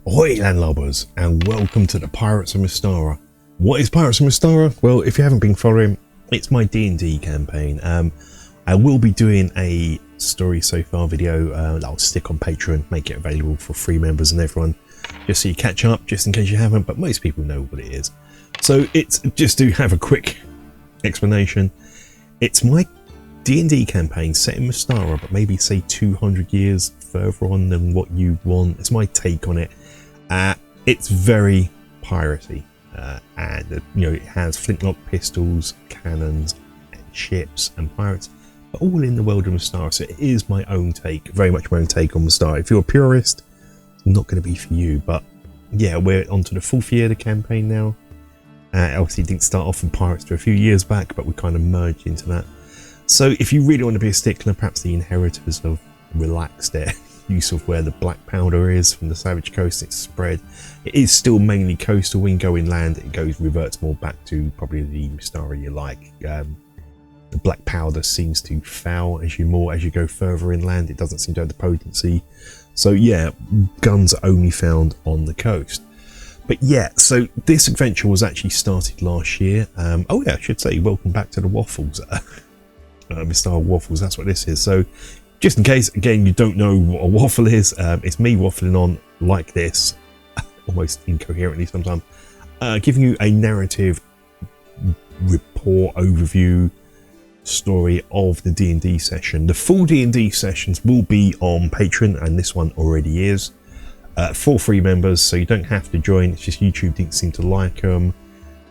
Ahoy landlubbers, and welcome to the Pirates of Mystara. What is Pirates of Mystara? Well, if you haven't been following, it's my D&D campaign. I will be doing a story so far video that I'll stick on Patreon, make it available for free members and everyone, just so you catch up, just in case you haven't, but most people know what it is. So it's just to have a quick explanation. It's my D&D campaign set in Mystara, but maybe say 200 years further on than what you want. It's my take on it. It's very piratey, and it has flintlock pistols, cannons, and ships and pirates, but all in the world of Mystara. So it is my own take, very much my own take on Mystara. If you're a purist, it's not going to be for you. But yeah, we're on to the 4th year of the campaign now. Obviously didn't start off in pirates to a few years back, but we kind of merged into that. So if you really want to be a stickler, perhaps the inheritors have relaxed their use of where the black powder is from the Savage Coast. It's spread. It is still mainly coastal. When you go inland, it reverts more back to probably the Mystara you like. The black powder seems to fail as you go further inland. It doesn't seem to have the potency. So yeah, guns are only found on the coast. But yeah, so this adventure was actually started last year. Oh yeah, I should say welcome back to the Waffles. Mystara Waffles, that's what this is. So just in case, again, you don't know what a waffle is, it's me waffling on like this, almost incoherently sometimes, giving you a narrative report overview story of the D&D session. The full D&D sessions will be on Patreon, and this one already is, for free members, so you don't have to join. It's just YouTube didn't seem to like them.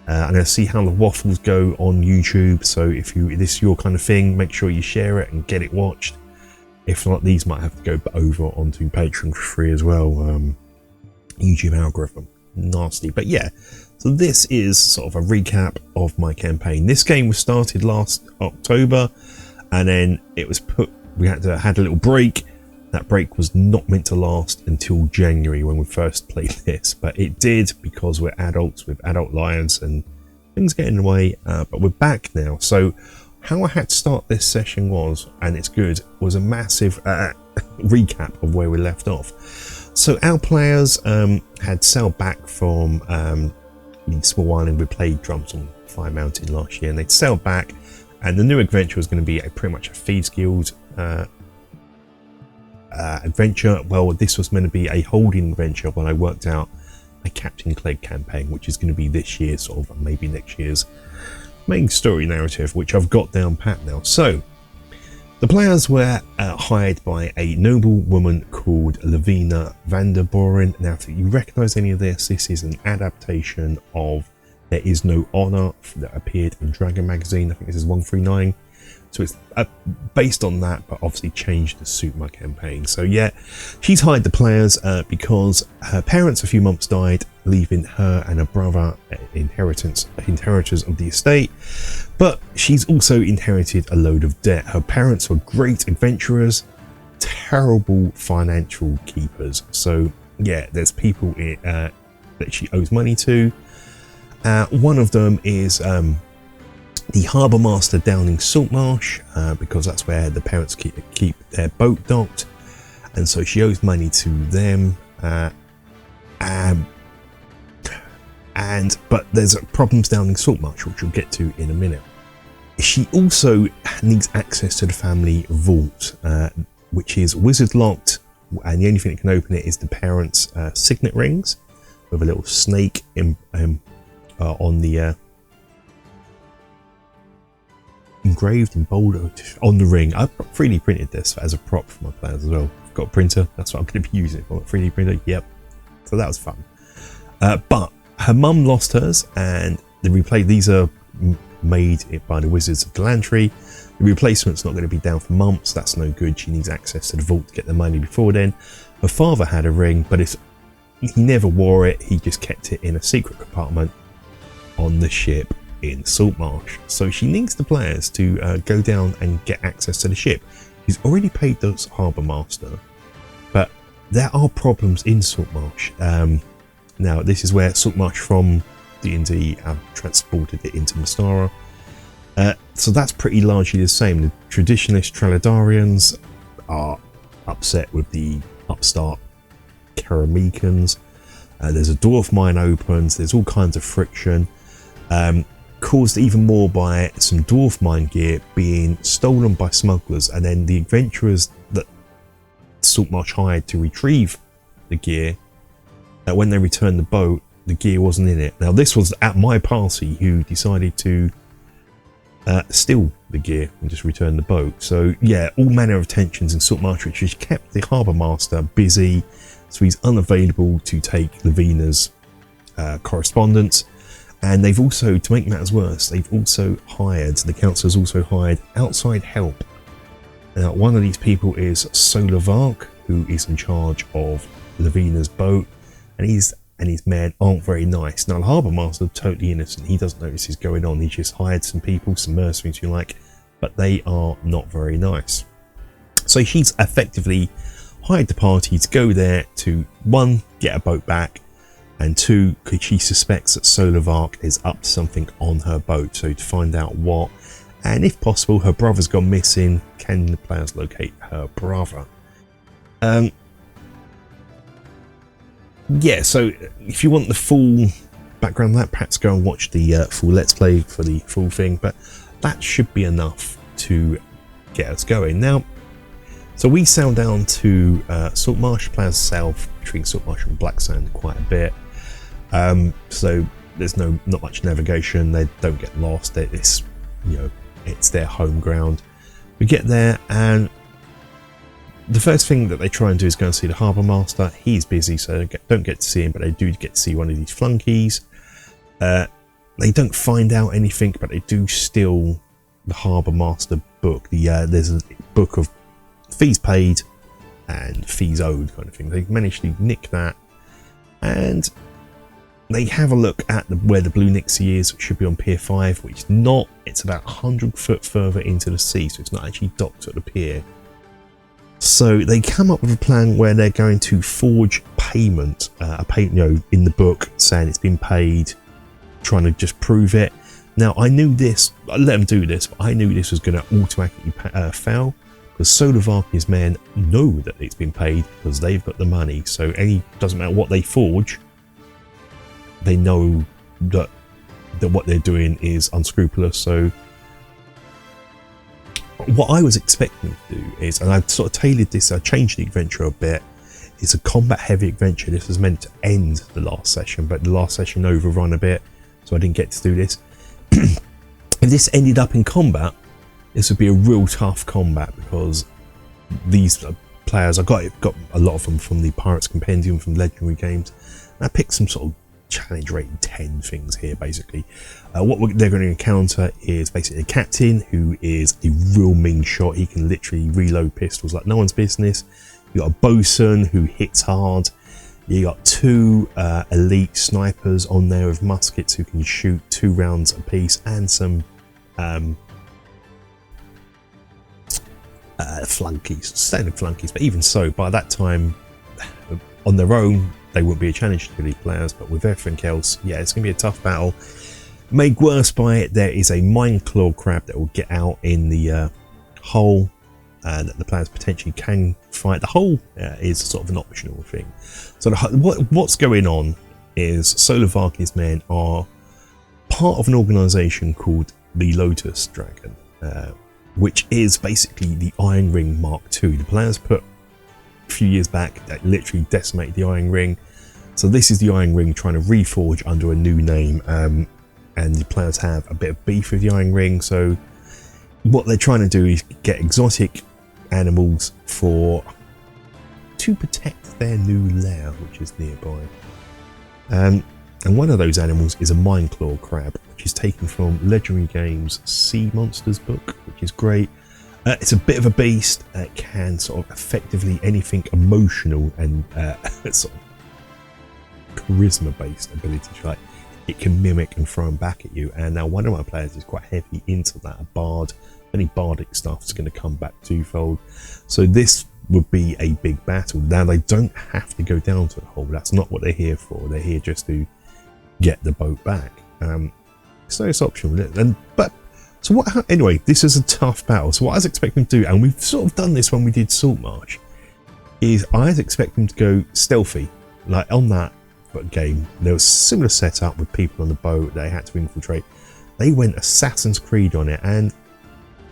I'm going to see how the waffles go on YouTube, so if this is your kind of thing, make sure you share it and get it watched. If not, these might have to go over onto Patreon for free as well. YouTube algorithm, nasty. But yeah, so this is sort of a recap of my campaign. This game was started last October, and then it was we had a little break. That break was not meant to last until January when we first played this, but it did because we're adults with adult lives and things get in the way. But we're back now. So how I had to start this session was, and it's good, was a massive recap of where we left off. So our players had sailed back from the small island we played drums on Fire Mountain last year, and they'd sailed back, and the new adventure was going to be pretty much a Thieves Guild adventure. Well, this was meant to be a holding adventure when I worked out a Captain Clegg campaign, which is going to be this year, sort of, maybe next year's main story narrative, which I've got down pat now. So the players were hired by a noble woman called Lavina Vanderboren. Now, if you recognize any of this is an adaptation of There Is No Honor that appeared in Dragon magazine. I think this is 139. So it's based on that, but obviously changed to suit my campaign. So yeah, she's hired the players because her parents a few months died, leaving her and her brother inheritors of the estate. But she's also inherited a load of debt. Her parents were great adventurers, terrible financial keepers. So yeah, there's people that she owes money to. One of them is the harbour master down in Saltmarsh, because that's where the parents keep their boat docked, and so she owes money to them. But there's problems down in Saltmarsh, which we'll get to in a minute. She also needs access to the family vault, which is wizard locked, and the only thing that can open it is the parents' signet rings with a little snake on the engraved in bold on the ring. I 3D printed this as a prop for my players as well. I've got a printer, that's what I'm going to be using. 3D printer, yep. So that was fun. But her mum lost hers, and these are made by the Wizards of Galantry. The replacement's not going to be down for months. That's no good. She needs access to the vault to get the money before then. Her father had a ring, but he never wore it. He just kept it in a secret compartment on the ship in Saltmarsh. So she needs the players to go down and get access to the ship. She's already paid the harbour master, but there are problems in Saltmarsh. Now this is where Saltmarsh from D&D have transported it into Mystara. So that's pretty largely the same. The traditionalist Traladarians are upset with the upstart Karamikans. There's a dwarf mine opens. There's all kinds of friction, caused even more by some dwarf mine gear being stolen by smugglers, and then the adventurers that Saltmarsh hired to retrieve the gear, when they returned the boat, the gear wasn't in it. Now this was at my party who decided to steal the gear and just return the boat. So yeah, all manner of tensions in Saltmarsh, which has kept the harbour master busy, so he's unavailable to take Lavina's correspondence. And they've also, to make matters worse, they've also hired, the council has also hired outside help. Now one of these people is Solarvark, who is in charge of Lavina's boat, and his men aren't very nice. Now the harbour master is totally innocent. He doesn't know this is going on. He just hired some people, some mercenaries if you like, but they are not very nice. So she's effectively hired the party to go there to, one, get a boat back, and two, because she suspects that Solarvark is up to something on her boat. So to find out what, and if possible, her brother's gone missing. Can the players locate her brother? Yeah, so if you want the full background on that, perhaps go and watch the full Let's Play for the full thing, but that should be enough to get us going. Now, so we sail down to Saltmarsh, players sail between Saltmarsh and Blacksand quite a bit. So there's not much navigation, they don't get lost, it's, you know, it's their home ground. We get there, and the first thing that they try and do is go and see the harbour master. He's busy, so they don't get to see him, but they do get to see one of these flunkies. They don't find out anything, but they do steal the harbour master book. There's a book of fees paid and fees owed kind of thing. They managed to nick that, and they have a look at where the Blue Nixie is, which should be on Pier 5, which is not. It's about 100 foot further into the sea, so it's not actually docked at the pier. So they come up with a plan where they're going to forge payment, in the book saying it's been paid, trying to just prove it. Now I knew this, I let them do this, but I knew this was going to automatically fail, because Solarvark and his men know that it's been paid because they've got the money. So doesn't matter what they forge, they know that what they're doing is unscrupulous. So what I was expecting to do is, and I've sort of tailored this, I changed the adventure a bit. It's a combat heavy adventure. This was meant to end the last session, but the last session overrun a bit, so I didn't get to do this. If this ended up in combat, this would be a real tough combat, because these players, I got a lot of them from the Pirates Compendium from Legendary Games. And I picked some sort of challenge rating 10 things here basically. What they're going to encounter is basically a captain who is a real mean shot. He can literally reload pistols like no one's business. You got a bosun who hits hard. You got two elite snipers on there with muskets who can shoot 2 rounds apiece, and some flunkies, standard flunkies. But even so, by that time, on their own, they wouldn't be a challenge to elite players, but with everything else, yeah, it's going to be a tough battle. Made worse by it, there is a mine claw crab that will get out in the hole that the players potentially can fight. The hole is sort of an optional thing. So what's going on is Solarvark and his men are part of an organisation called the Lotus Dragon, which is basically the Iron Ring Mark II. The players put a few years back that literally decimated the Iron Ring. So this is the Iron Ring trying to reforge under a new name, and the players have a bit of beef with the Iron Ring. So what they're trying to do is get exotic animals to protect their new lair, which is nearby. And one of those animals is a mine claw crab, which is taken from Legendary Games Sea Monsters book, which is great. It's a bit of a beast. It can sort of effectively anything emotional and sort of charisma-based abilities, like it can mimic and throw them back at you. And now one of my players is quite heavy into that, a bard. Any bardic stuff is going to come back twofold. So this would be a big battle. Now they don't have to go down to the hole. That's not what they're here for. They're here just to get the boat back. So it's optional. Anyway, this is a tough battle. So what I was expecting to do, and we've sort of done this when we did Saltmarsh, is I was expecting to go stealthy, like on that game. There was a similar setup with people on the boat they had to infiltrate. They went Assassin's Creed on it, and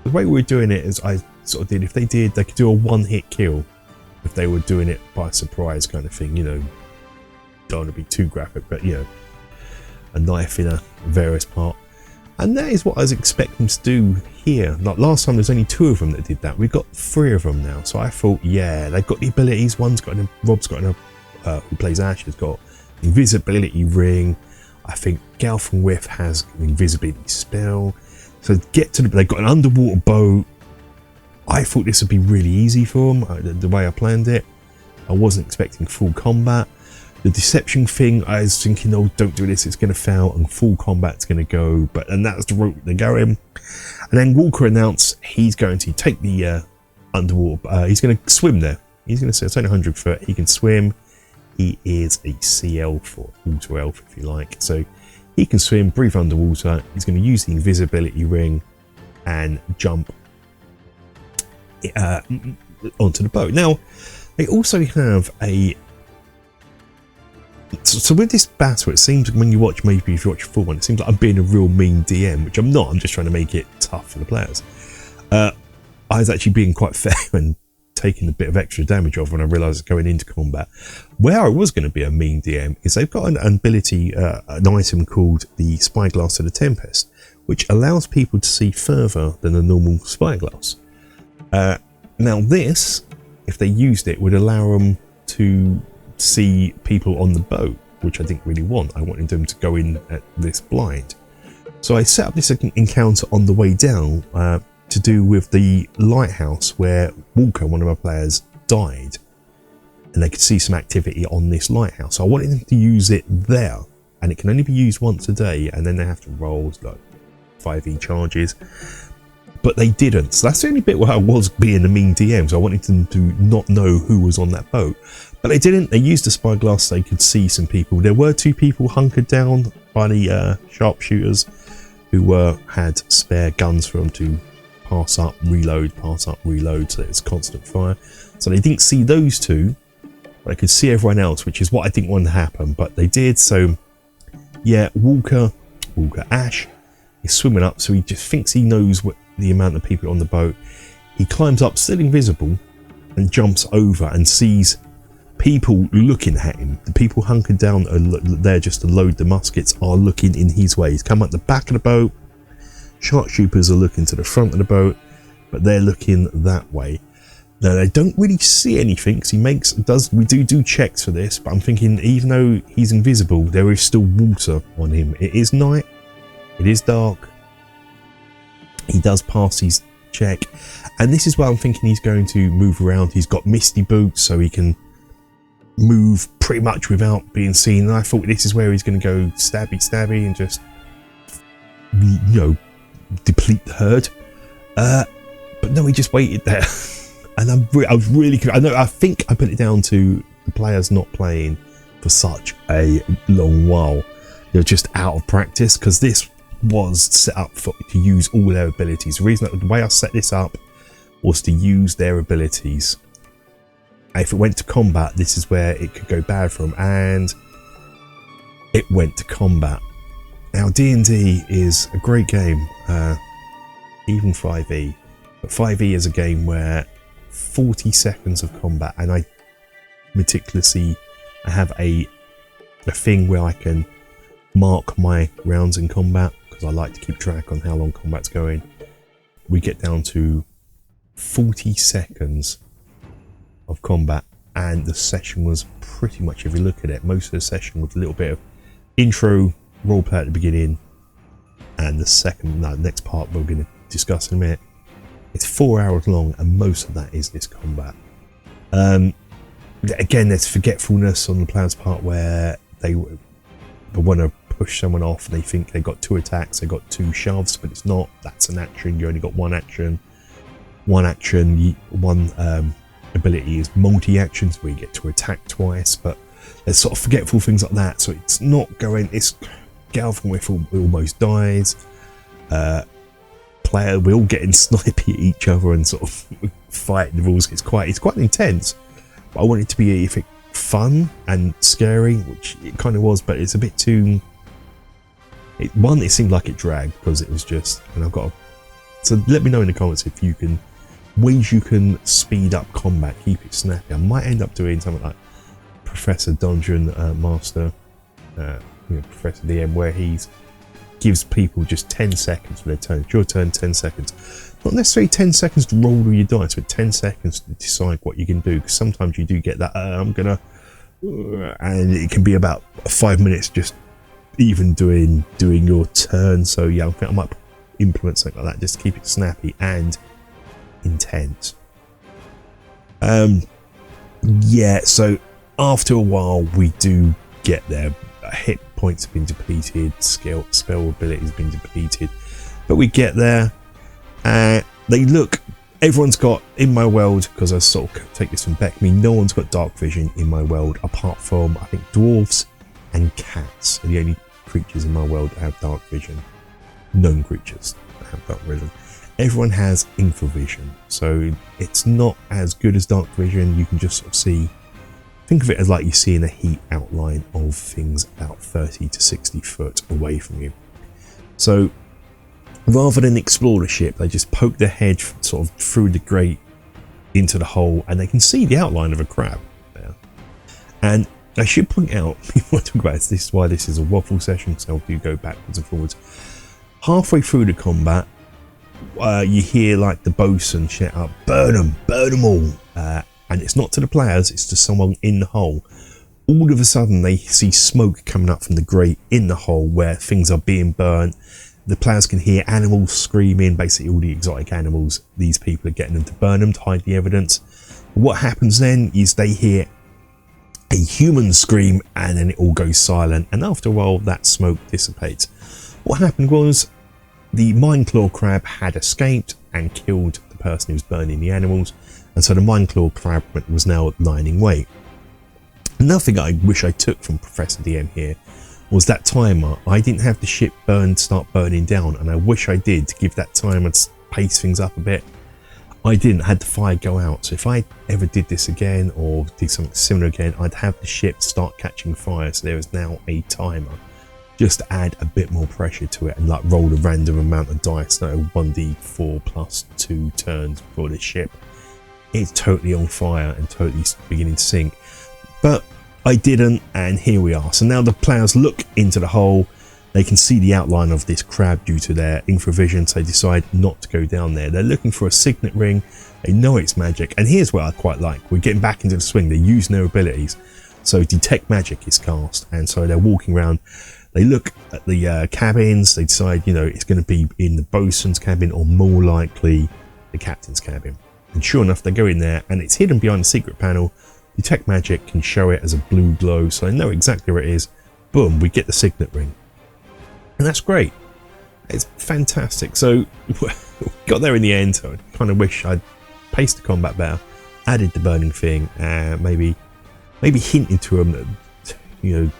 the way we were doing it is I sort of did, if they did, they could do a one-hit kill if they were doing it by surprise kind of thing, you know. Don't want to be too graphic, but you know, a knife in a various part. And that is what I was expecting to do here. Like last time, there's only 2 of them that did that. We've got 3 of them now. So I thought, yeah, they've got the abilities. Rob's got who plays Ash, has got invisibility ring. I think Whiff has an invisibility spell. So they've got an underwater boat. I thought this would be really easy for them, the way I planned it. I wasn't expecting full combat. The deception thing, I was thinking, oh, don't do this, it's going to fail, and full combat's going to go. And that's the route they're going. And then Walker announced he's going to take the underwater, he's going to swim there. He's going to say it's only 100 foot, he can swim. He is a sea elf, or water elf if you like. So he can swim, breathe underwater. He's going to use the invisibility ring and jump onto the boat. Now, they also have a... So with this battle, it seems when you watch, maybe if you watch a full one, it seems like I'm being a real mean DM, which I'm not. I'm just trying to make it tough for the players. I was actually being quite fair and taking a bit of extra damage off when I realised going into combat. Where I was going to be a mean DM is they've got an ability, an item called the Spyglass of the Tempest, which allows people to see further than a normal spyglass. Now this, if they used it, would allow them to see people on the boat, which I didn't really want. I wanted them to go in at this blind. So I set up this encounter on the way down to do with the lighthouse where Walker, one of my players, died, and they could see some activity on this lighthouse. So I wanted them to use it there, and it can only be used once a day, and then they have to roll like 5e charges, but they didn't. So that's the only bit where I was being a mean DM. So I wanted them to not know who was on that boat, but they didn't. They used the spyglass so they could see some people. There were 2 people hunkered down by the sharpshooters who had spare guns for them to pass up, reload, so it's constant fire. So they didn't see those 2, but they could see everyone else, which is what I didn't want to happen, but they did. So yeah, Walker Ash is swimming up, so he just thinks he knows what the amount of people on the boat. He climbs up, still invisible, and jumps over and sees people looking at him. The people hunkered down there just to load the muskets are looking in his way. He's come up the back of the boat. Sharpshooters are looking to the front of the boat, but they're looking that way. Now they don't really see anything, because we do checks for this, but I'm thinking even though he's invisible, there is still water on him. It is night, it is dark. He does pass his check, and this is where I'm thinking he's going to move around. He's got misty boots, so he can move pretty much without being seen. And I thought this is where he's going to go stabby and just, you know, deplete the herd. But no, he just waited there. And I was really, I think I put it down to the players not playing for such a long while. They're just out of practice, because this was set up to use all their abilities. The way I set this up was to use their abilities. If it went to combat, this is where it could go bad for them, and it went to combat. Now D&D is a great game, even 5e, but 5e is a game where 40 seconds of combat, and I have a thing where I can mark my rounds in combat, because I like to keep track on how long combat's going. We get down to 40 seconds of combat, and the session was pretty much, if you look at it, most of the session with a little bit of intro roleplay at the beginning, and the next part we're going to discuss in a minute. It's 4 hours long, and most of that is this combat. Again, there's forgetfulness on the player's part where they want to push someone off, and they think they got 2 attacks, they got 2 shoves, but it's not. That's an action. You only got 1 action. One ability is multi-actions, where you get to attack twice, but there's sort of forgetful things like that. So it's not going. It's Whiffle almost dies. We're all getting snipey at each other and sort of fighting the rules. It's quite intense. But I want it to be, if it fun and scary, which it kind of was, but it's a bit too. It seemed like it dragged because it was just, and I've got. So let me know in the comments if you can ways you can speed up combat, keep it snappy. I might end up doing something like Professor Dungeon Master, Professor DM, where he's gives people just 10 seconds for their turn. It's your turn, 10 seconds. Not necessarily 10 seconds to roll all your dice, but 10 seconds to decide what you can do. Because sometimes you do get that, I'm gonna, and it can be about 5 minutes just even doing your turn. So yeah, I think I might implement something like that just to keep it snappy and intense. Yeah, so after a while we do get there. Hit points have been depleted, spell ability has been depleted, but we get there. They look, everyone's got, in my world, because I sort of take this from Beckme, no one's got dark vision in my world apart from, I think, dwarves and cats are the only creatures in my world that have dark vision. Known creatures that have dark vision. Everyone has infravision, so it's not as good as dark vision. You can just sort of see, think of it as like you see in a heat outline of things about 30 to 60 foot away from you. So rather than explore the ship, they just poke their head sort of through the grate into the hole, and they can see the outline of a crab there. And I should point out, before I talk about this is why this is a waffle session, so I do go backwards and forwards. Halfway through the combat, you hear like the bosun shout out, burn them all. And it's not to the players, it's to someone in the hole. All of a sudden they see smoke coming up from the grate in the hole where things are being burnt. The players can hear animals screaming, basically all the exotic animals. These people are getting them to burn them to hide the evidence. What happens then is they hear a human scream and then it all goes silent, and after a while that smoke dissipates. What happened was the Mindclaw crab had escaped and killed the person who was burning the animals, and so the Mindclaw crab was now lying in wait. Another thing I wish I took from Professor DM here was that timer. I didn't have the ship start burning down, and I wish I did, to give that timer to pace things up a bit. I didn't, had the fire go out, so if I ever did this again or did something similar again, I'd have the ship start catching fire, so there is now a timer, just to add a bit more pressure to it, and like roll a random amount of dice, so 1d4 plus 2 turns for the ship. It's totally on fire and totally beginning to sink, but I didn't, and here we are. So now the players look into the hole, they can see the outline of this crab due to their infravision, so they decide not to go down there. They're looking for a signet ring, they know it's magic, and here's what I quite like, we're getting back into the swing, they're using their abilities. So detect magic is cast, and so they're walking around, they look at the cabins, they decide, it's going to be in the bosun's cabin or more likely the captain's cabin. And sure enough, they go in there and it's hidden behind a secret panel. Detect magic can show it as a blue glow, so they know exactly where it is. Boom, we get the signet ring. And that's great. It's fantastic. So we got there in the end. So I kind of wish I'd paced the combat better, added the burning thing, maybe hinted to them that,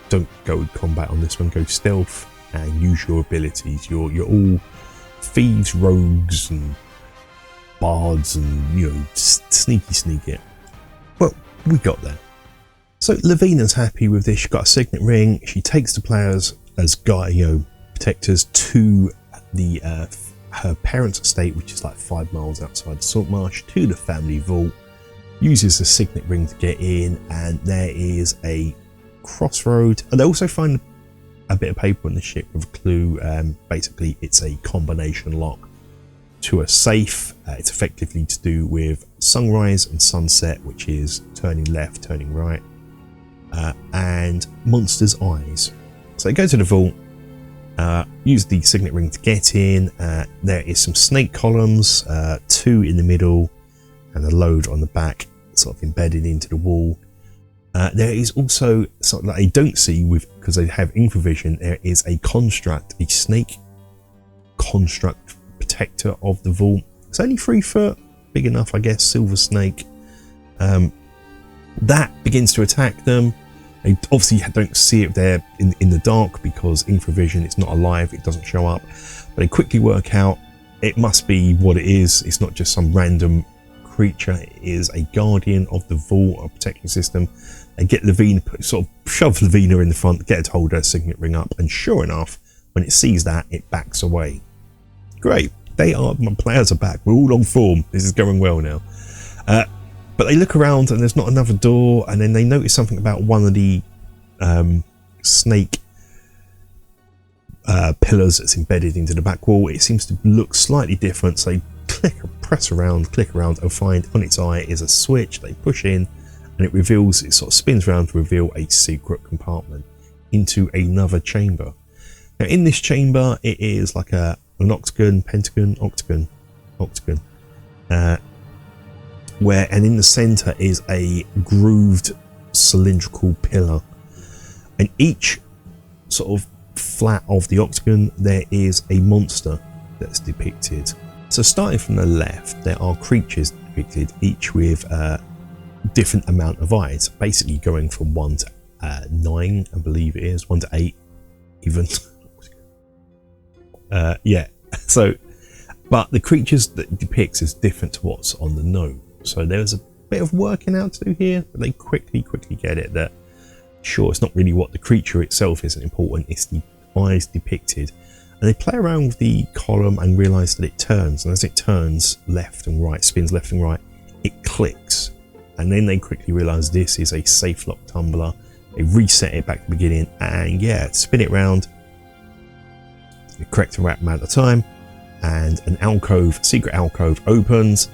don't go with combat on this one, go stealth and use your abilities. You're all thieves, rogues and bards, and sneaky it. Well, we got there. So Lavina's happy with this. She got a signet ring. She takes the players as protectors to the her parents' estate, which is like 5 miles outside the Saltmarsh, to the family vault. Uses the signet ring to get in, and there is a crossroad. And they also find a bit of paper on the ship with a clue. Basically, it's a combination lock to a safe. It's effectively to do with sunrise and sunset, which is turning left, turning right, and monsters' eyes. So they go to the vault, use the signet ring to get in. There is some snake columns, 2 in the middle and a load on the back, sort of embedded into the wall. There is also something that I don't see because they have infravision. There is a construct, a snake construct protector of the vault. It's only 3 foot, big enough, I guess. Silver snake. That begins to attack them. They obviously don't see it there in the dark because infravision, it's not alive, it doesn't show up. But they quickly work out it must be what it is. It's not just some random creature is a guardian of the vault or protection system. They get Lavina, sort of shove Lavina in the front, get her to hold her signet ring up, and sure enough, when it sees that, it backs away. Great, my players are back. We're all on form. This is going well now. But they look around and there's not another door, and then they notice something about one of the snake pillars that's embedded into the back wall. It seems to look slightly different, so they click around and find on its eye is a switch. They push in and it sort of spins around to reveal a secret compartment into another chamber. Now in this chamber it is like an octagon, where, and in the center is a grooved cylindrical pillar, and each sort of flat of the octagon there is a monster that's depicted. So starting from the left, there are creatures depicted, each with a different amount of eyes, basically going from 1 to 9, I believe it is, 1 to 8 even. Yeah, so, but the creatures that it depicts is different to what's on the note. So there's a bit of working out to do here, but they quickly get it that, sure, it's not really what the creature itself isn't important, it's the eyes depicted. And they play around with the column and realise that it turns, and as it turns left and right, spins left and right, it clicks. And then they quickly realise this is a safe lock tumbler. They reset it back to the beginning, and yeah, spin it round the correct amount of time, and an alcove, secret alcove opens,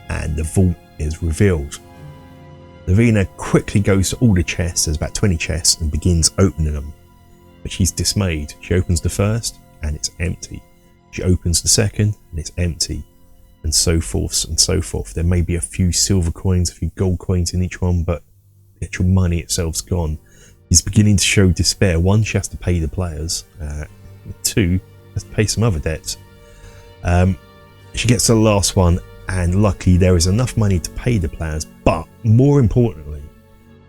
and the vault is revealed. Lavina quickly goes to all the chests, there's about 20 chests, and begins opening them. But she's dismayed. She opens the first, and it's empty. She opens the second, and it's empty. And so forth and so forth. There may be a few silver coins, a few gold coins in each one, but the actual money itself's gone. She's beginning to show despair. One, she has to pay the players. Two, has to pay some other debts. She gets to the last one, and luckily there is enough money to pay the players, but more importantly,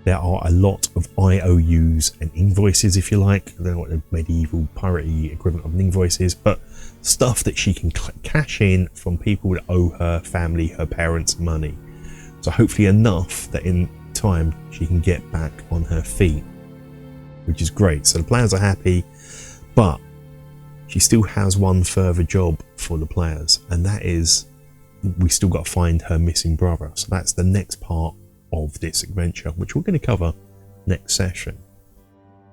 there are a lot of IOUs and invoices, if you like. I don't know what the medieval piratey equivalent of an invoice is, but stuff that she can cash in from people that owe her family, her parents, money. So hopefully enough that in time she can get back on her feet, which is great. So the players are happy, but she still has one further job for the players, and that is, we still got to find her missing brother. So that's the next part of this adventure, which we're going to cover next session.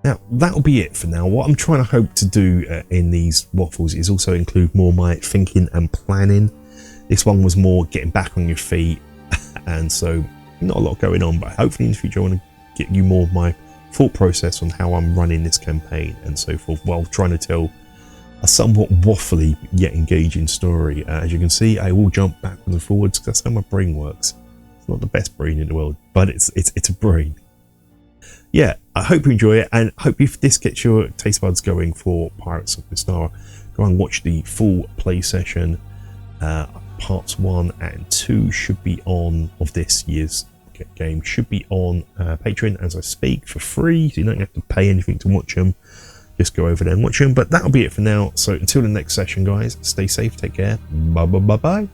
Now that'll be it for now. What I'm trying to hope to do in these waffles is also include more my thinking and planning. This one was more getting back on your feet, and so not a lot going on, but hopefully in the future I want to get you more of my thought process on how I'm running this campaign and so forth, while trying to tell a somewhat waffly yet engaging story. As you can see, I will jump backwards and forwards because that's how my brain works. It's not the best brain in the world, but it's a brain. Yeah, I hope you enjoy it, and hope if this gets your taste buds going for Pirates of Mystara, go and watch the full play session. Parts 1 and 2 should be on, of this year's game, should be on Patreon as I speak for free, so you don't have to pay anything to watch them. Just go over there and watch them. But that'll be it for now. So until the next session, guys, stay safe, take care, bye.